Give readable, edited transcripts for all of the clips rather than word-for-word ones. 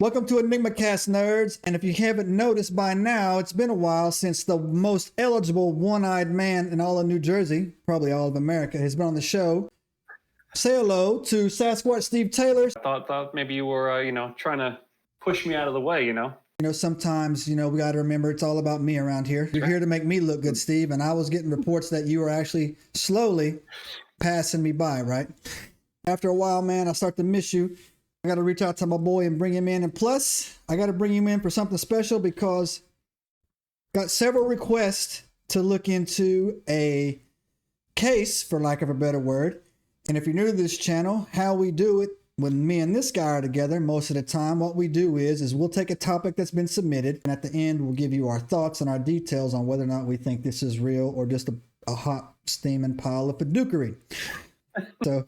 Welcome to EnigmaCast, nerds. And if you haven't noticed by now, it's been a while since the most eligible one-eyed man in all of New Jersey, probably all of America, has been on the show. Say hello to Sasquatch Steve Taylor. I thought maybe you were, trying to push me out of the way, Sometimes, we got to remember it's all about me around here. You're here to make me look good, Steve. And I was getting reports that you were actually slowly passing me by, right? After a while, man, I start to miss you. I got to reach out to my boy and bring him in. And plus, I got to bring him in for something special because got several requests to look into a case, for lack of a better word. And if you're new to this channel, how we do it when me and this guy are together, most of the time, what we do is we'll take a topic that's been submitted. And at the end, we'll give you our thoughts and our details on whether or not we think this is real or just a hot steaming pile of padookery. So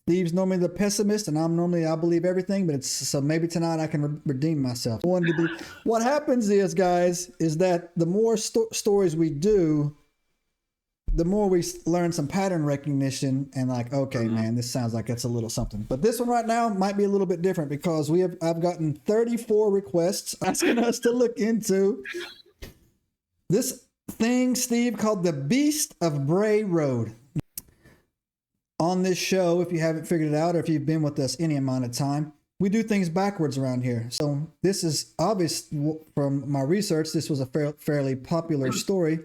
Steve's normally the pessimist, and I'm normally, I believe everything, but so maybe tonight I can redeem myself. What happens is, guys, is that the more stories we do, the more we learn some pattern recognition and like, okay, man, this sounds like it's a little something. But this one right now might be a little bit different because I've gotten 34 requests asking us to look into this thing, Steve, called the Beast of Bray Road. On this show, if you haven't figured it out, or if you've been with us any amount of time, we do things backwards around here. So this is obvious from my research. This was a fairly popular story.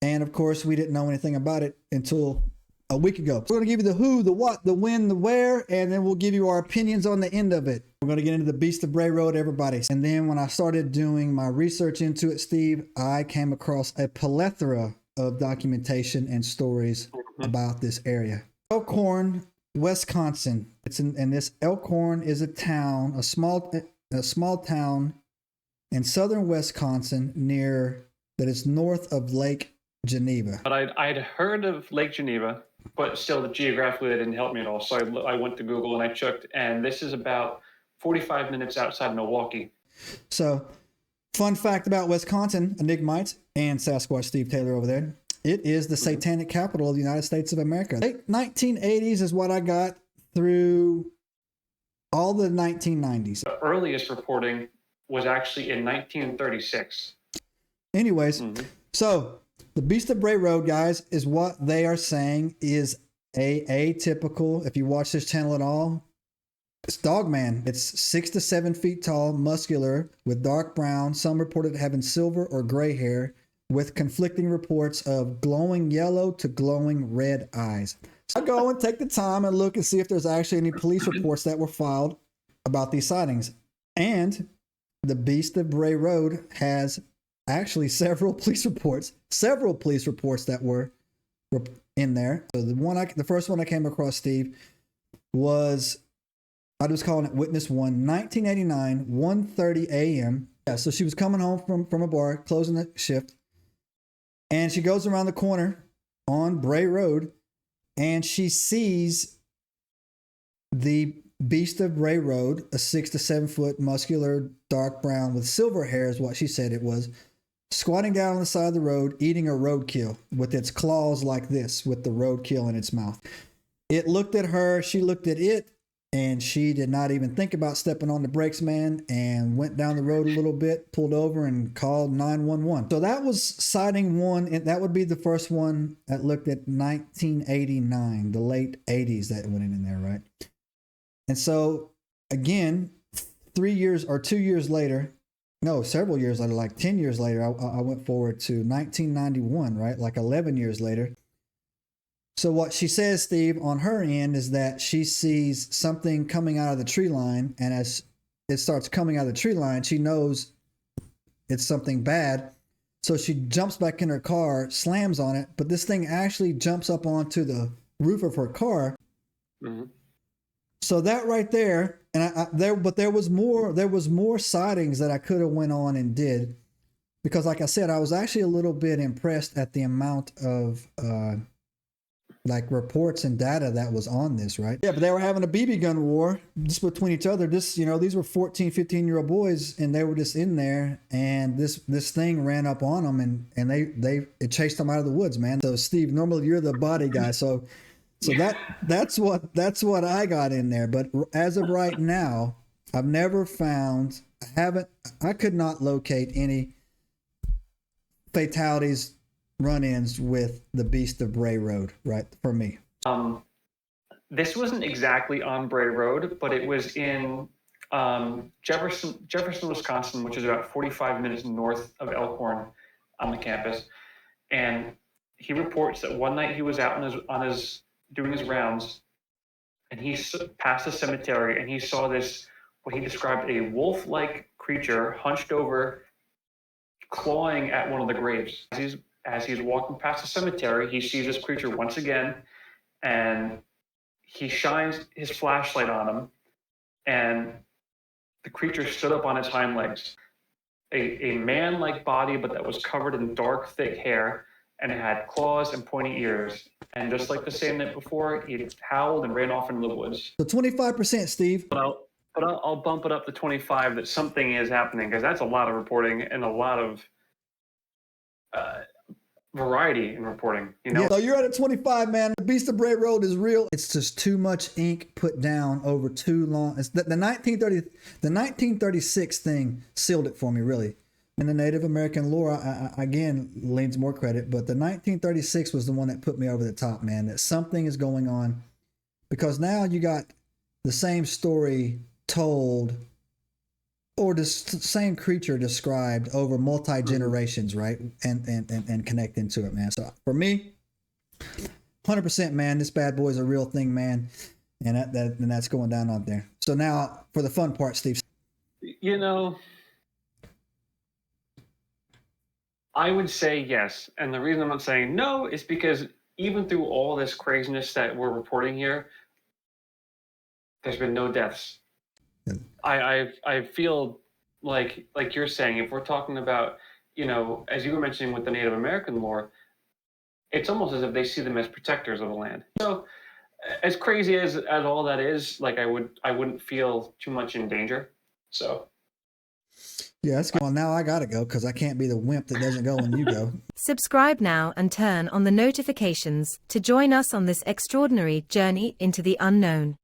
And of course, we didn't know anything about it until a week ago. So we're going to give you the who, the what, the when, the where, and then we'll give you our opinions on the end of it. We're going to get into the Beast of Bray Road, everybody. And then when I started doing my research into it, Steve, I came across a plethora of documentation and stories about this area. Elkhorn, Wisconsin. And this Elkhorn is a town, a small town in southern Wisconsin that is north of Lake Geneva. But I'd heard of Lake Geneva, but still geographically that didn't help me at all. So I went to Google and I checked, and this is about 45 minutes outside Milwaukee. So, fun fact about Wisconsin, Enigmites, and Sasquatch Steve Taylor over there. It is the satanic capital of the United States of America. Late 1980s is what I got through all the 1990s. The earliest reporting was actually in 1936. Anyways, so the Beast of Bray Road, guys, is what they are saying is atypical. If you watch this channel at all, it's dogman. It's 6 to 7 feet tall, muscular, with dark brown. Some reported having silver or gray hair, with conflicting reports of glowing yellow to glowing red eyes. So I go and take the time and look and see if there's actually any police reports that were filed about these sightings. And the Beast of Bray Road has actually several police reports that were in there. So the first one I came across, Steve, was, I was calling it Witness 1, 1989, 1:30 a.m. Yeah, so she was coming home from a bar, closing the shift. And she goes around the corner on Bray Road and she sees the Beast of Bray Road, a 6 to 7 foot muscular dark brown with silver hair is what she said it was, squatting down on the side of the road, eating a roadkill with its claws like this, with the roadkill in its mouth. It looked at her, she looked at it, and she did not even think about stepping on the brakes, man, and went down the road a little bit, pulled over, and called 911. So that was sighting one, and that would be the first one that looked at 1989, the late 80s that went in there, right? And so, again, 3 years or 2 years later, no, several years later, like 10 years later, I went forward to 1991, right? Like 11 years later. So what she says, Steve, on her end is that she sees something coming out of the tree line, and as it starts coming out of the tree line, she knows it's something bad. So she jumps back in her car, slams on it, but this thing actually jumps up onto the roof of her car. So that right there, and there was more sightings that I could have went on and did, because like I said, I was actually a little bit impressed at the amount of like reports and data that was on this, right? Yeah, but they were having a BB gun war just between each other. These were 14, 15-year-old boys, and they were just in there, and this thing ran up on them, and it chased them out of the woods, man. So Steve, normally you're the body guy, so that's what I got in there. But as of right now, I've never found, I could not locate any fatalities, run-ins with the Beast of Bray Road, right? For me. This wasn't exactly on Bray Road, but it was in Jefferson, Wisconsin, which is about 45 minutes north of Elkhorn on the campus. And he reports that one night he was out doing his rounds, and he passed a cemetery, and he saw this, what he described, a wolf-like creature hunched over, clawing at one of the graves. As he's walking past the cemetery, he sees this creature once again, and he shines his flashlight on him, and the creature stood up on its hind legs. A man-like body, but that was covered in dark, thick hair, and it had claws and pointy ears. And just like the same night before, he howled and ran off into the woods. So 25%, Steve. But I'll bump it up to 25 that something is happening, because that's a lot of reporting and a lot of variety in reporting. You know. Yeah, so you're at a 25, man. The Beast of Bray Road is real. It's just too much ink put down over too long. It's the 1936 thing sealed it for me, really. And the Native American lore, I again, leans more credit, but the 1936 was the one that put me over the top, man. That something is going on, because now you got the same story told, or the same creature described over multi-generations, right? And connect into it, man. So for me, 100%, man, this bad boy is a real thing, man. And that's going down out there. So now for the fun part, Steve. You know, I would say yes. And the reason I'm not saying no is because even through all this craziness that we're reporting here, there's been no deaths. I feel like you're saying, if we're talking about, you know, as you were mentioning with the Native American lore, it's almost as if they see them as protectors of the land. So as crazy as all that is, like I wouldn't feel too much in danger. So yeah, that's good. Well, now I gotta go because I can't be the wimp that doesn't go when you go. Subscribe now and turn on the notifications to join us on this extraordinary journey into the unknown.